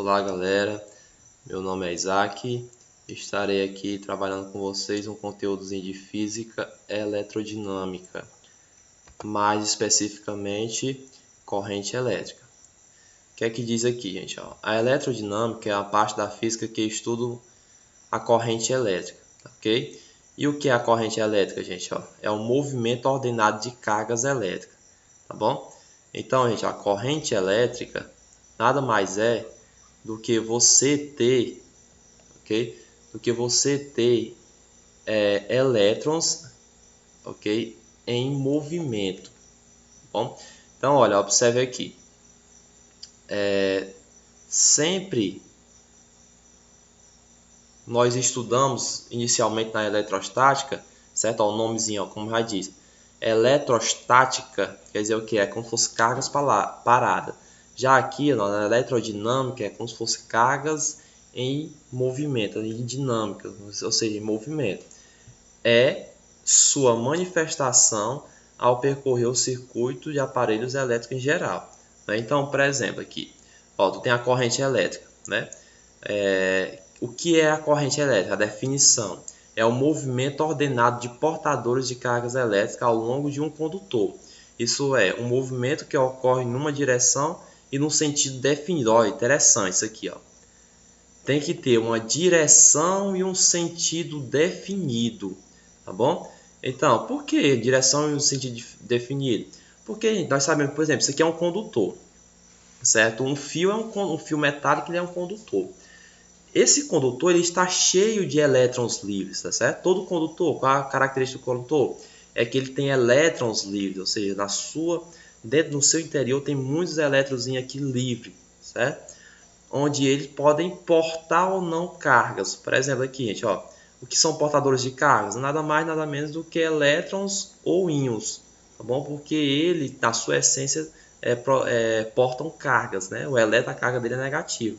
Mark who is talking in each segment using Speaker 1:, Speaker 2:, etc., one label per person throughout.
Speaker 1: Olá galera, meu nome é Isaac, estarei aqui trabalhando com vocês um conteúdozinho de física eletrodinâmica, mais especificamente corrente elétrica. O que é que diz aqui, gente? A eletrodinâmica é a parte da física que estuda a corrente elétrica, ok? E o que é a corrente elétrica, gente? É o movimento ordenado de cargas elétricas, tá bom? Então, gente, a corrente elétrica nada mais é do que você ter, ok? Do que você ter elétrons, ok? Em movimento, tá bom? Então, olha, observe aqui. Sempre nós estudamos inicialmente na eletrostática, certo? O nomezinho, como já diz, eletrostática quer dizer o que? É como se fosse cargas paradas. Já aqui na eletrodinâmica é como se fosse cargas em movimento, em dinâmica, ou seja, em movimento. É sua manifestação ao percorrer o circuito de aparelhos elétricos em geral. Então, por exemplo, aqui, tu tem a corrente elétrica, né? O que é a corrente elétrica? A definição é o movimento ordenado de portadores de cargas elétricas ao longo de um condutor. Isso é, um movimento que ocorre numa direção e num sentido definido. Olha, interessante isso aqui. Tem que ter uma direção e um sentido definido, tá bom? Então, por que direção e um sentido definido? Porque nós sabemos, por exemplo, isso aqui é um condutor, certo? Um fio é um fio metálico, ele é um condutor. Esse condutor ele está cheio de elétrons livres, tá certo? Todo condutor, qual a característica do condutor? É que ele tem elétrons livres, ou seja, dentro do seu interior tem muitos elétrons aqui livres, certo? Onde eles podem portar ou não cargas. Por exemplo, aqui, gente, o que são portadores de cargas? Nada mais, nada menos do que elétrons ou íons, tá bom? Porque ele, na sua essência, portam cargas, né? O elétron, a carga dele é negativa.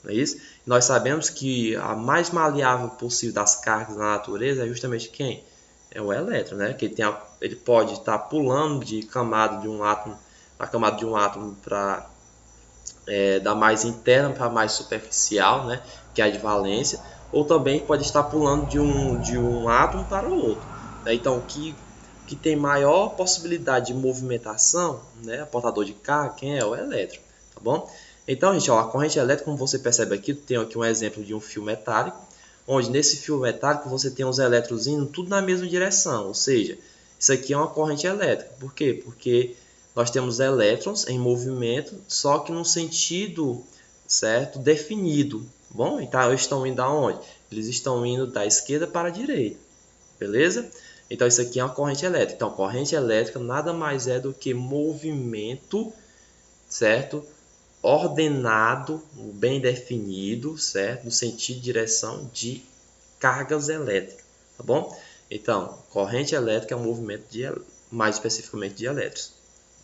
Speaker 1: Não é isso? Nós sabemos que a mais maleável possível das cargas na natureza é justamente quem? É o elétron, né? Que ele pode estar pulando de camada de um átomo, a camada de um átomo para da mais interna para mais superficial, né? Que é a de valência, ou também pode estar pulando de um átomo para o outro. Né? Então, que tem maior possibilidade de movimentação, né? Portador de carga, quem é? O elétron, tá bom? Então, gente, a corrente elétrica, como você percebe aqui, tem aqui um exemplo de um fio metálico, onde nesse fio metálico você tem os elétrons indo tudo na mesma direção, ou seja, isso aqui é uma corrente elétrica. Por quê? Porque nós temos elétrons em movimento, só que num sentido, certo, definido. Bom, então eles estão indo aonde? Eles estão indo da esquerda para a direita, beleza? Então isso aqui é uma corrente elétrica. Então corrente elétrica nada mais é do que movimento, certo? Ordenado, bem definido, certo? No sentido de direção de cargas elétricas, tá bom? Então, corrente elétrica é um movimento mais especificamente de elétrons,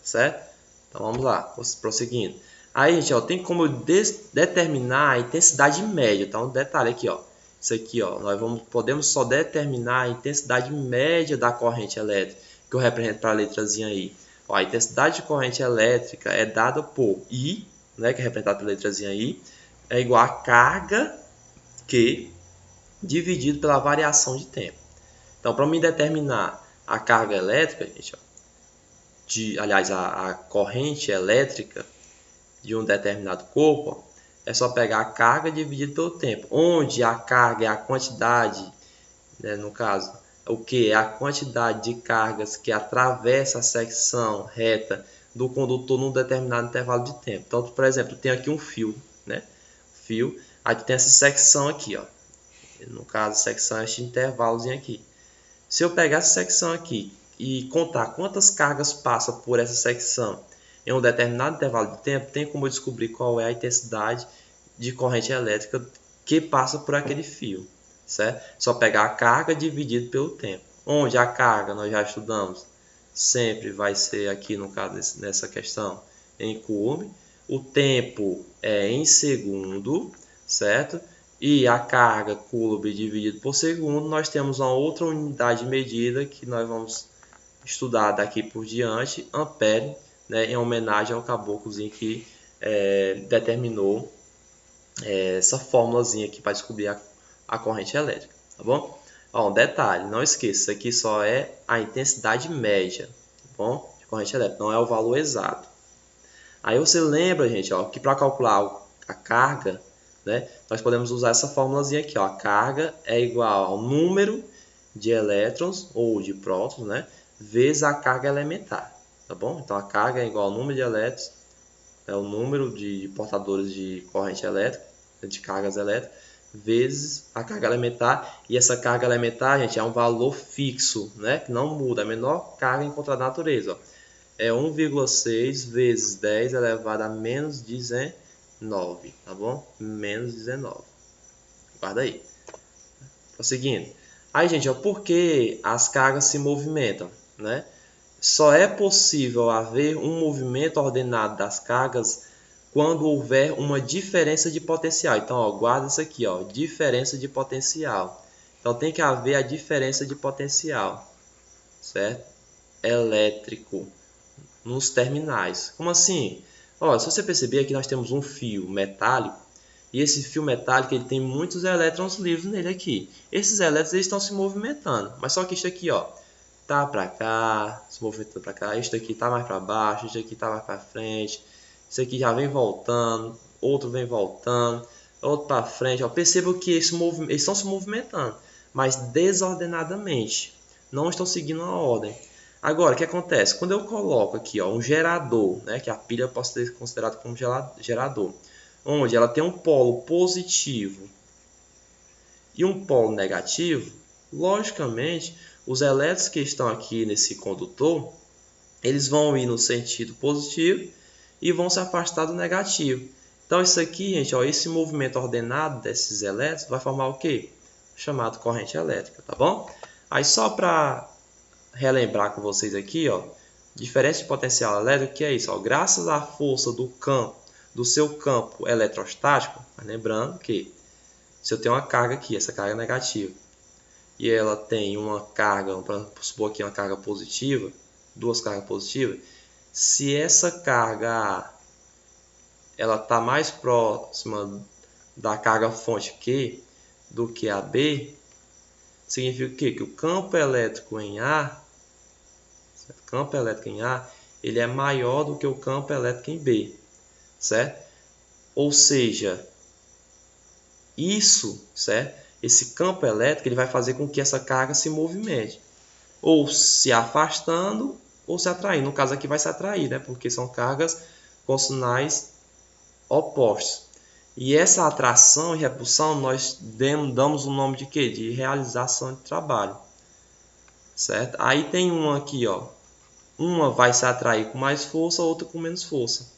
Speaker 1: certo? Então vamos lá, prosseguindo. Aí, gente, tem como determinar a intensidade média, tá? Um detalhe aqui, isso aqui, podemos só determinar a intensidade média da corrente elétrica, que eu represento para a letrazinha aí. A intensidade de corrente elétrica é dada por I, né, que é representado pela letrazinha I, é igual a carga Q dividido pela variação de tempo. Então, para me determinar a carga elétrica, gente, aliás, a corrente elétrica de um determinado corpo, é só pegar a carga dividido pelo tempo, onde a carga é a quantidade, né, no caso, o que é a quantidade de cargas que atravessa a secção reta do condutor num determinado intervalo de tempo. Então, por exemplo, tem aqui um fio, né? Aí tem essa secção aqui, no caso, a secção é este intervalozinho aqui. Se eu pegar essa secção aqui e contar quantas cargas passam por essa secção em um determinado intervalo de tempo, tem como eu descobrir qual é a intensidade de corrente elétrica que passa por aquele fio, certo? Só pegar a carga dividido pelo tempo. Onde a carga, nós já estudamos, sempre vai ser aqui no caso nessa questão em coulomb. O tempo é em segundo, certo? E a carga coulomb dividido por segundo, nós temos uma outra unidade de medida que nós vamos estudar daqui por diante, ampere, né, em homenagem ao caboclozinho que determinou essa fórmulazinha aqui para descobrir a corrente elétrica, tá bom? Ó, um detalhe, não esqueça, isso aqui só é a intensidade média, tá bom? De corrente elétrica, não é o valor exato. Aí você lembra, gente, ó, que para calcular a carga, né, nós podemos usar essa fórmulazinha aqui, ó. A carga é igual ao número de elétrons ou de prótons, né, vezes a carga elementar, tá bom? Então a carga é igual ao número de elétrons, é o número de portadores de corrente elétrica, de cargas elétricas, vezes a carga elementar. E essa carga elementar, gente, é um valor fixo, né, que não muda, é a menor carga encontrada na natureza, ó. É 1,6 vezes 10 elevado a menos 19, tá bom? Menos 19. Guarda aí. Prosseguindo. Aí, gente, ó, por que as cargas se movimentam, né? Só é possível haver um movimento ordenado das cargas quando houver uma diferença de potencial. Então, ó, guarda isso aqui, ó, diferença de potencial. Então, tem que haver a diferença de potencial, certo? Elétrico nos terminais. Como assim? Ó, se você perceber, aqui nós temos um fio metálico e esse fio metálico ele tem muitos elétrons livres nele aqui. Esses elétrons eles estão se movimentando, mas só que isso aqui, ó, tá para cá, se movimentando para cá, isso aqui tá mais para baixo, isso aqui tá mais para frente, isso aqui já vem voltando, outro vem voltando, outro para frente. Ó, perceba que eles estão se movimentando, mas desordenadamente, não estão seguindo a ordem. Agora, o que acontece? Quando eu coloco aqui, ó, um gerador, né, que a pilha pode ser considerada como gerador, onde ela tem um polo positivo e um polo negativo, logicamente, os elétrons que estão aqui nesse condutor, eles vão ir no sentido positivo e vão se afastar do negativo. Então, isso aqui, gente, ó, esse movimento ordenado desses elétrons vai formar o quê? Chamado corrente elétrica, tá bom? Aí, só para relembrar com vocês aqui, ó, diferença de potencial elétrico, que é isso, ó, graças à força do campo, do seu campo eletrostático, lembrando que se eu tenho uma carga aqui, essa carga é negativa, e ela tem uma carga, vamos supor aqui uma carga positiva, duas cargas positivas, se essa carga ela está mais próxima da carga fonte Q do que a B, significa que o campo elétrico em A, campo elétrico em A, ele é maior do que o campo elétrico em B, certo? Ou seja, isso, certo? Esse campo elétrico ele vai fazer com que essa carga se movimente, ou se afastando ou se atraindo. No caso aqui vai se atrair, né? Porque são cargas com sinais opostos. E essa atração e repulsão nós damos o nome de quê? De realização de trabalho, certo? Aí tem uma aqui, ó. Uma vai se atrair com mais força, outra com menos força.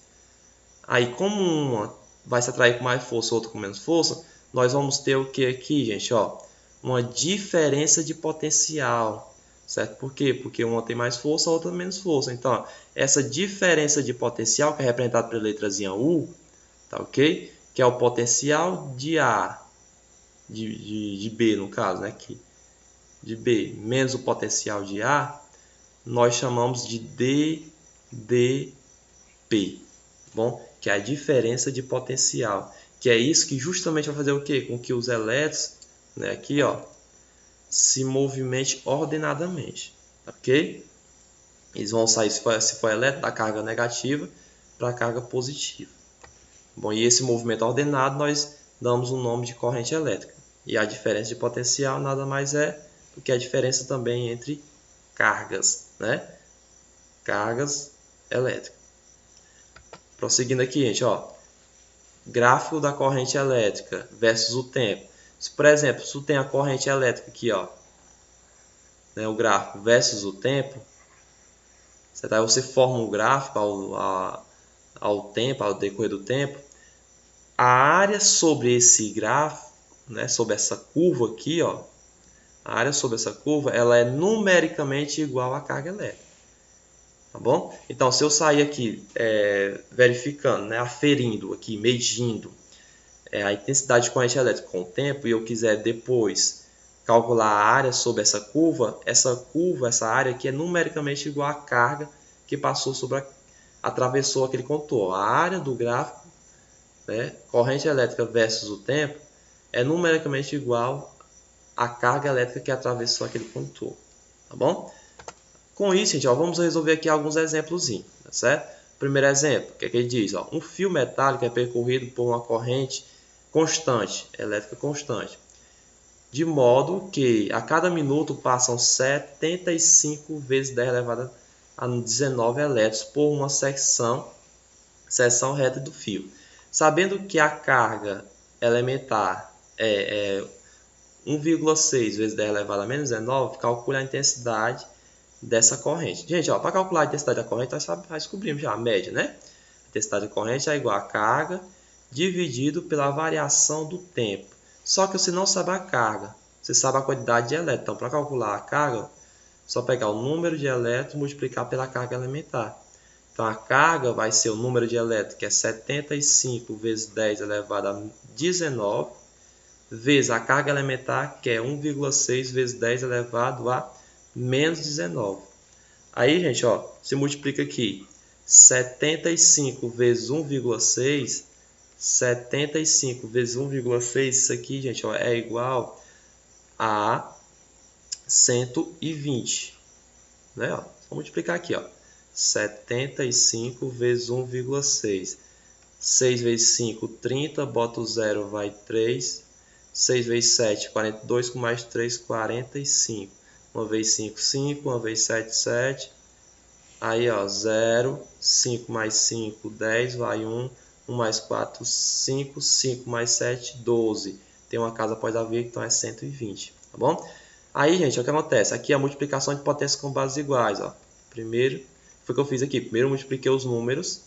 Speaker 1: Aí, como uma vai se atrair com mais força, outra com menos força, nós vamos ter o que aqui, gente? Ó, uma diferença de potencial, certo? Por quê? Porque uma tem mais força, a outra menos força. Então, ó, essa diferença de potencial, que é representada pela letrazinha U, tá ok? Que é o potencial de A, de B no caso, né? Aqui, de B menos o potencial de A, nós chamamos de DDP, bom? Que é a diferença de potencial, que é isso que justamente vai fazer o quê? Com que os elétrons, né, aqui, ó, se movimentem ordenadamente, ok? Eles vão sair, se for elétron, da carga negativa para a carga positiva. Bom, e esse movimento ordenado nós damos o nome de corrente elétrica. E a diferença de potencial nada mais é do que a diferença também entre cargas, né? Cargas elétricas. Prosseguindo aqui, gente, ó, gráfico da corrente elétrica versus o tempo. Se, por exemplo, se tu tem a corrente elétrica aqui, ó, né, o gráfico versus o tempo, certo? Aí você forma um gráfico ao tempo, ao decorrer do tempo. A área sobre esse gráfico, né, sobre essa curva aqui, ó, a área sobre essa curva, ela é numericamente igual à carga elétrica. Tá bom? Então, se eu sair aqui verificando, né, aferindo aqui, medindo a intensidade de corrente elétrica com o tempo, e eu quiser depois calcular a área sobre essa curva, essa área aqui é numericamente igual à carga que passou atravessou aquele contorno. A área do gráfico né, corrente elétrica versus o tempo, é numericamente igual à carga elétrica que atravessou aquele condutor, tá bom? Com isso, gente, ó, vamos resolver aqui alguns exemplos, tá certo? Primeiro exemplo, o que é que ele diz? Ó, um fio metálico é percorrido por uma corrente constante, elétrica constante, de modo que a cada minuto passam 75 vezes 10 elevado a 19 elétrons por uma seção reta do fio. Sabendo que a carga elementar é 1,6 vezes 10 elevado a menos 19, calcule a intensidade dessa corrente. Gente, para calcular a intensidade da corrente, nós já descobrimos já a média, né? A intensidade da corrente é igual a carga dividido pela variação do tempo. Só que você não sabe a carga, você sabe a quantidade de elétrons. Então, para calcular a carga, só pegar o número de elétrons e multiplicar pela carga elementar. Então, a carga vai ser o número de elétrons, que é 75 vezes 10 elevado a 19, vezes a carga elementar, que é 1,6 vezes 10 elevado a menos 19. Aí, gente, ó, se multiplica aqui. 75 vezes 1,6, 75 vezes 1,6, isso aqui, gente, ó, é igual a 120. Né? Ó, vou multiplicar aqui, ó. 75 vezes 1,6. 6 vezes 5, 30. Bota o 0, vai 3. 6 vezes 7, 42. Com mais 3, 45. 1 vezes 5, 5. 1 vezes 7, 7. Aí, ó, 0. 5 mais 5, 10. Vai 1. 1 mais 4, 5. 5 mais 7, 12. Tem uma casa após a vírgula, então é 120. Tá bom? Aí, gente, o que acontece? Aqui é a multiplicação de potências com bases iguais. Ó. Primeiro, foi o que eu fiz aqui. Primeiro eu multipliquei os números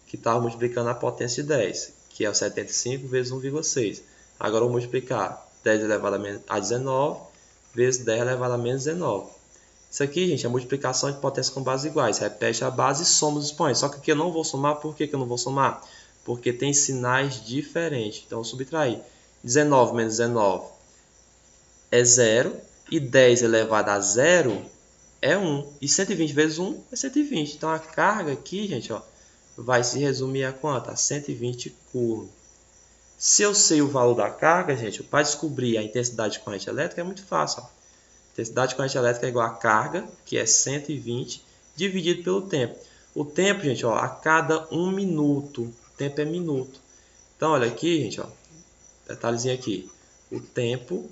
Speaker 1: que estavam multiplicando a potência de 10, que é o 75 vezes 1,6. Agora eu vou multiplicar 10 elevado a 19 vezes 10 elevado a menos 19. Isso aqui, gente, é a multiplicação de potências com bases iguais. Repete a base e soma os expoentes. Só que aqui eu não vou somar. Por que eu não vou somar? Porque tem sinais diferentes. Então, eu subtrair. 19 menos 19 é 0. E 10 elevado a 0 é 1. E 120 vezes 1 é 120. Então, a carga aqui, gente, ó, vai se resumir a quanto? A 120 coulomb. Se eu sei o valor da carga, gente, para descobrir a intensidade de corrente elétrica é muito fácil. Ó. A intensidade de corrente elétrica é igual a carga, que é 120, dividido pelo tempo. O tempo, gente, ó, a cada 1 minuto. O tempo é minuto. Então, olha aqui, gente, ó, detalhezinho aqui. O tempo,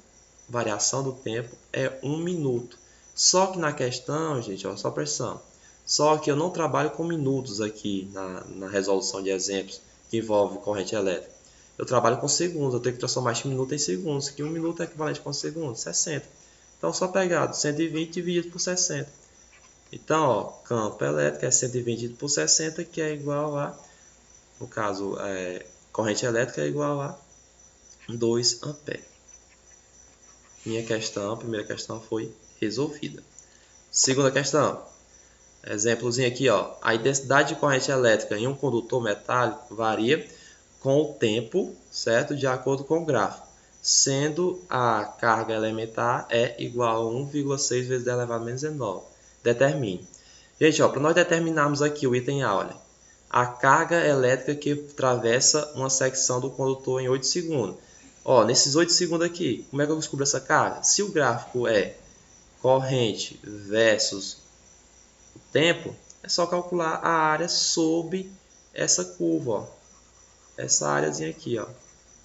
Speaker 1: variação do tempo, é 1 minuto. Só que na questão, gente, ó, só pressão. Só que eu não trabalho com minutos aqui na resolução de exemplos que envolve corrente elétrica. Eu trabalho com segundos, eu tenho que transformar este minuto em segundos, que 1 minuto é equivalente a quantos segundos? 60. Então, só pegar 120 dividido por 60. Então, ó, campo elétrico é 120 dividido por 60, que é igual a, no caso, corrente elétrica é igual a 2 amperes. Minha questão, a primeira questão foi resolvida. Segunda questão. Exemplozinho aqui, ó. A intensidade de corrente elétrica em um condutor metálico varia com o tempo, certo? De acordo com o gráfico, sendo a carga elementar é igual a 1,6 vezes 10 elevado a menos 19. Determine. Gente, ó, para nós determinarmos aqui o item A, olha, a carga elétrica que atravessa uma secção do condutor em 8 segundos. Ó, nesses 8 segundos aqui, como é que eu descubro essa carga? Se o gráfico é corrente versus o tempo, é só calcular a área sob essa curva, ó. Essa áreazinha aqui, ó.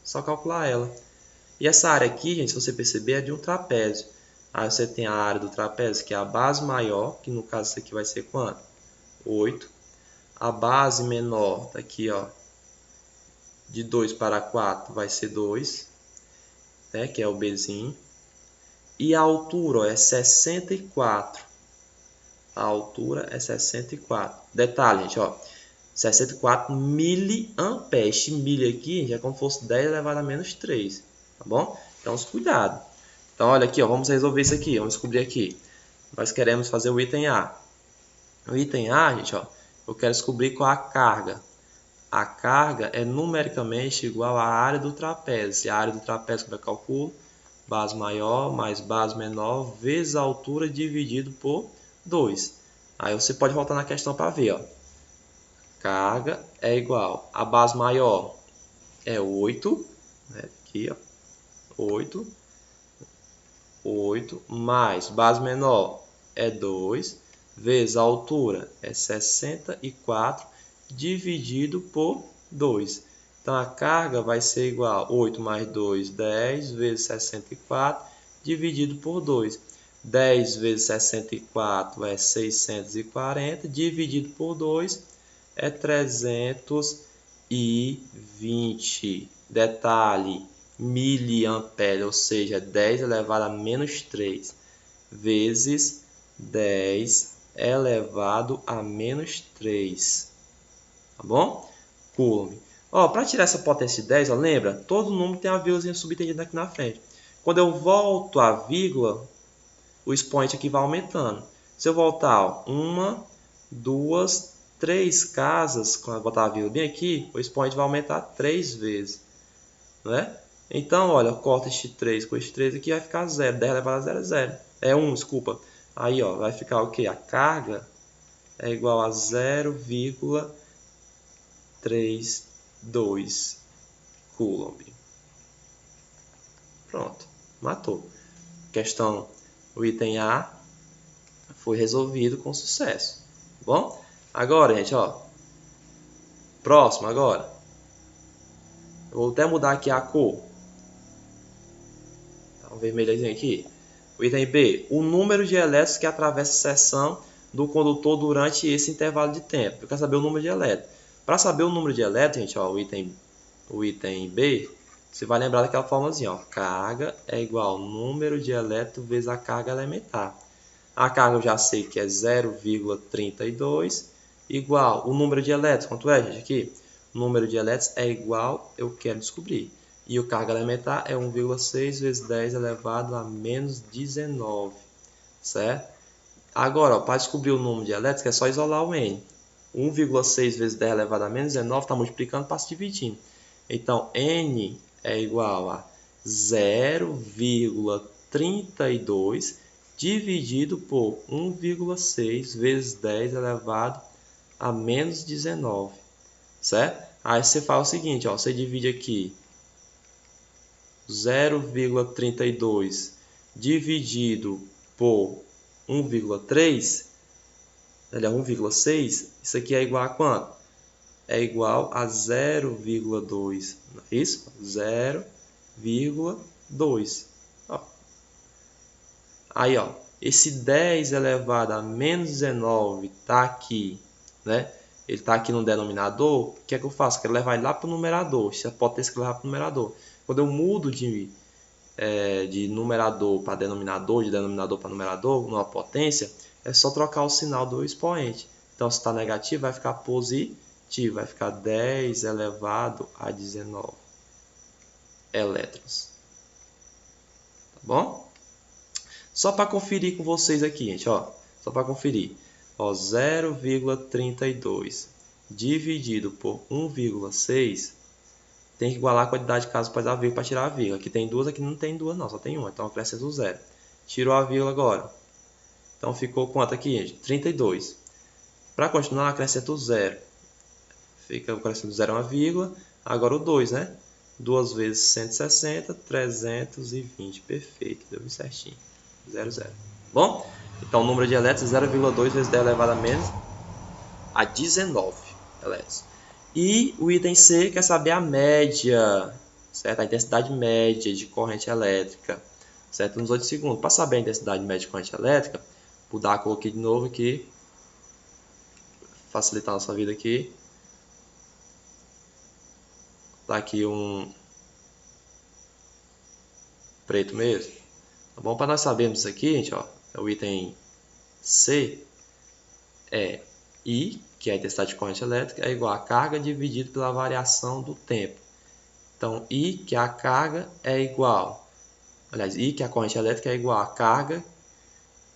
Speaker 1: Só calcular ela. E essa área aqui, gente, se você perceber, é de um trapézio. Aí você tem a área do trapézio, que é a base maior, que no caso isso aqui vai ser quanto? 8. A base menor, tá aqui, ó, de 2 para 4 vai ser 2, né, que é o Bzinho. E a altura, ó, é 64. A altura é 64. Detalhe, gente, ó, 64 miliamperes. Este milha aqui já é como se fosse 10 elevado a menos 3, tá bom? Então, cuidado. Então, olha aqui, ó, vamos resolver isso aqui, vamos descobrir aqui. Nós queremos fazer o item A. O item A, gente, ó, eu quero descobrir qual a carga. A carga é numericamente igual à área do trapézio. E a área do trapézio, como é que eu calculo? Base maior mais base menor vezes a altura dividido por 2. Aí você pode voltar na questão para ver, ó. Carga é igual a base maior é 8, né? Aqui, ó, 8 mais base menor é 2, vezes a altura é 64, dividido por 2. Então, a carga vai ser igual a 8 mais 2, 10, vezes 64, dividido por 2. 10 vezes 64 é 640, dividido por 2 é 320. Detalhe, miliampere, ou seja, 10 elevado a menos 3, vezes 10 elevado a menos 3. Tá bom? Coulomb. Ó, para tirar essa potência de 10, ó, lembra? Todo número tem uma vírgula subentendida aqui na frente. Quando eu volto a vírgula, o expoente aqui vai aumentando. Se eu voltar, ó, 1, 2, 3 casas, quando eu botar a vírgula bem aqui, o expoente vai aumentar 3 vezes. Né? Então, olha, corta este 3 com este 3 aqui, vai ficar 0. 10 elevado a 0 é 0. É 1, desculpa. Aí, ó, vai ficar o quê? A carga é igual a 0,32 Coulomb. Pronto, matou. Questão, o item A foi resolvido com sucesso. Tá bom? Agora, gente, ó. Próximo agora. Eu vou até mudar aqui a cor. Tá um vermelhozinho aqui. O item B, o número de elétrons que atravessa a seção do condutor durante esse intervalo de tempo. Eu quero saber o número de elétrons. Para saber o número de elétrons, gente, ó, o item B, você vai lembrar daquela formulazinha, ó. Carga é igual ao número de elétrons vezes a carga elementar. A carga eu já sei que é 0,32 igual o número de elétrons. Quanto é, gente? Aqui, o número de elétrons é igual, eu quero descobrir. E o carga elementar é 1,6 vezes 10 elevado a menos 19. Certo? Agora, para descobrir o número de elétrons, é só isolar o N. 1,6 vezes 10 elevado a menos 19 está multiplicando para se dividindo. Então, N é igual a 0,32 dividido por 1,6 vezes 10 elevado a menos 19. Certo? Aí você faz o seguinte, ó, você divide aqui 0,32 dividido por 1,3, aliás, 1,6, isso aqui é igual a quanto? É igual a 0,2, não é isso? 0,2. Aí, ó, esse 10 elevado a menos 19 está aqui, né? Ele está aqui no denominador. O que é que eu faço? Eu quero levar ele lá para o numerador. Essa potência que levar para o numerador. Quando eu mudo de numerador para denominador, de denominador para numerador, numa potência, é só trocar o sinal do expoente. Então, se está negativo, vai ficar positivo. Vai ficar 10 elevado a 19 elétrons. Tá bom? Só para conferir com vocês aqui, gente, ó. Só para conferir. Ó, 0,32 dividido por 1,6 tem que igualar a quantidade de casas após a vírgula para tirar a vírgula. Aqui tem duas, aqui não tem duas não, só tem uma. Então acrescenta o zero. Tirou a vírgula agora. Então ficou quanto aqui, gente? 32. Para continuar, acrescenta o zero. Fica acrescentando zero uma vírgula. Agora o 2, né? 2 vezes 160, 320. Perfeito, deu certinho. 0, 0. Bom? Então o número de elétrons é 0,2 vezes 10 elevado a menos a 19 elétrons. E o item C quer saber a média, certo? A intensidade média de corrente elétrica, certo? Nos 8 segundos. Para saber a intensidade média de corrente elétrica, vou dar a cor aqui de novo aqui, facilitar a nossa vida aqui. Dá aqui um preto mesmo. Tá bom? Para nós sabermos isso aqui, gente, ó, o item C é I, que é a intensidade de corrente elétrica, é igual a carga dividido pela variação do tempo. Então, I, que é a carga, é igual... Aliás, I, que é a corrente elétrica, é igual a carga,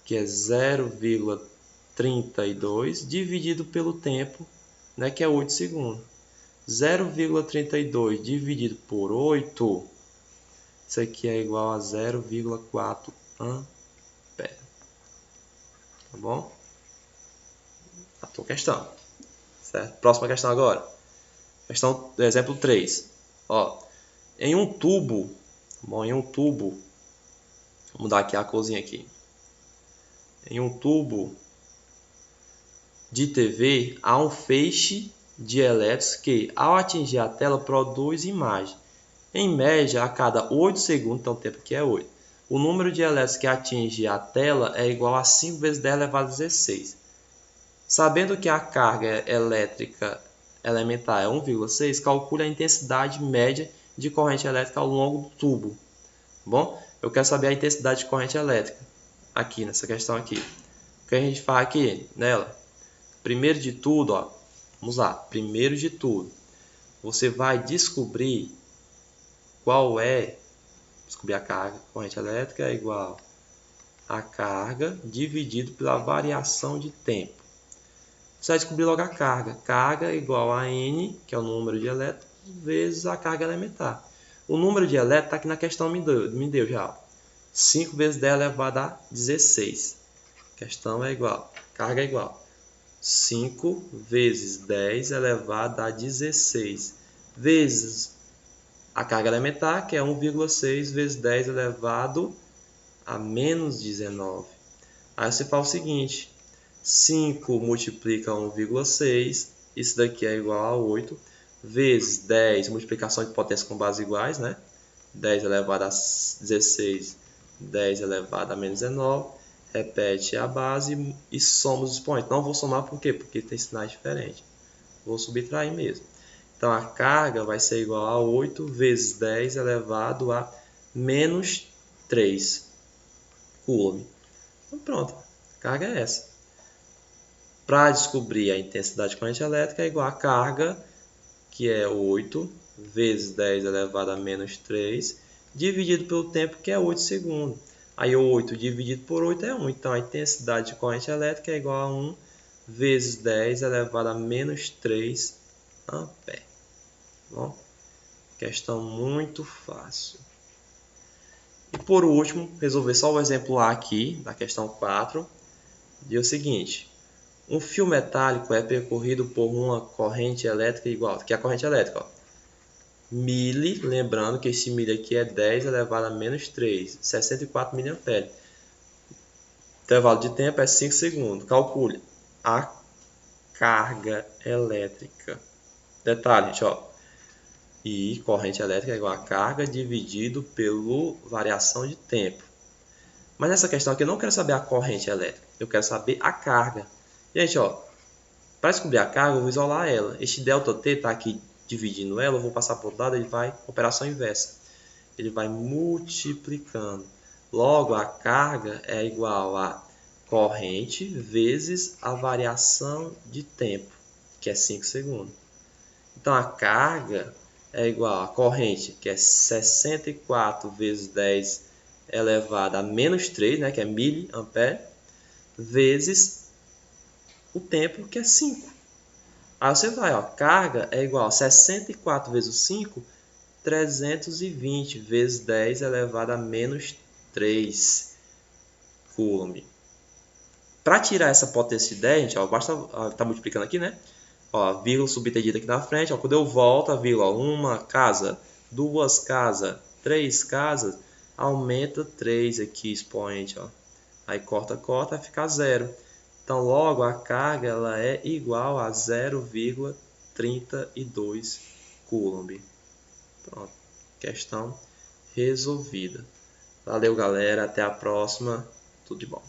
Speaker 1: que é 0,32, dividido pelo tempo, né, que é 8 segundos. 0,32 dividido por 8, isso aqui é igual a 0,4 ampere. Tá bom? A tua questão. Certo? Próxima questão agora. Questão do exemplo 3. Ó, em um tubo, vou mudar aqui a corzinha aqui. Em um tubo de TV há um feixe de elétrons que, ao atingir a tela, produz imagem. Em média, a cada 8 segundos, então o tempo aqui é 8, o número de elétrons que atinge a tela é igual a 5 vezes 10 elevado a 16. Sabendo que a carga elétrica elementar é 1,6, calcule a intensidade média de corrente elétrica ao longo do tubo. Bom, eu quero saber a intensidade de corrente elétrica aqui nessa questão aqui. O que a gente faz aqui nela? Primeiro de tudo, ó, vamos lá. Primeiro de tudo, você vai descobrir descobrir a carga. Corrente elétrica é igual a carga dividido pela variação de tempo. Você vai descobrir logo a carga. Carga é igual a N, que é o número de elétrons, vezes a carga elementar. O número de elétrons está aqui na questão, me deu já. 5 vezes 10 elevado a 16. Questão é igual. Carga é igual 5 vezes 10 elevado a 16 vezes a carga elementar, que é 1,6 vezes 10 elevado a menos 19. Aí você faz o seguinte: 5 multiplica 1,6, isso daqui é igual a 8, vezes 10, multiplicação de potência com bases iguais, né? 10 elevado a 16, 10 elevado a menos 19, repete a base e soma os expoentes. Não vou somar por quê? Porque tem sinais diferentes. Vou subtrair mesmo. Então a carga vai ser igual a 8 vezes 10 elevado a menos 3 coulomb. Então pronto, a carga é essa. Para descobrir a intensidade de corrente elétrica é igual a carga, que é 8 vezes 10 elevado a menos 3, dividido pelo tempo, que é 8 segundos. Aí 8 dividido por 8 é 1. Então a intensidade de corrente elétrica é igual a 1 vezes 10 elevado a menos 3 ampere. Bom, questão muito fácil. E por último, resolver só o exemplo A aqui, da questão 4. Diz o seguinte: um fio metálico é percorrido por uma corrente elétrica igual, que é a corrente elétrica, ó, mili, lembrando que esse mili aqui é 10 elevado a menos 3, 64 mA. Intervalo de tempo é 5 segundos. Calcule a carga elétrica. Detalhe, gente, ó. E corrente elétrica é igual a carga dividido pela variação de tempo. Mas nessa questão aqui eu não quero saber a corrente elétrica, eu quero saber a carga. Gente, ó, para descobrir a carga eu vou isolar ela. Este ΔT está aqui dividindo ela, eu vou passar para o outro lado, ele vai, operação inversa. Ele vai multiplicando. Logo, a carga é igual a corrente vezes a variação de tempo, que é 5 segundos. Então, a carga é igual a corrente, que é 64 vezes 10 elevado a menos 3, né, que é miliampere, vezes o tempo, que é 5. Aí você vai, ó, carga é igual a 64 vezes o 5, 320 vezes 10 elevado a menos 3 coulomb. Para tirar essa potência de 10, gente, ó, basta tá multiplicando aqui, né? Ó, vírgula subentendida aqui na frente, ó, quando eu volto a vírgula, ó, uma casa, duas casas, três casas, aumenta 3 aqui, expoente, ó. Aí corta, vai ficar 0. Então, logo, a carga ela é igual a 0,32 coulomb. Pronto, questão resolvida. Valeu, galera, até a próxima. Tudo de bom.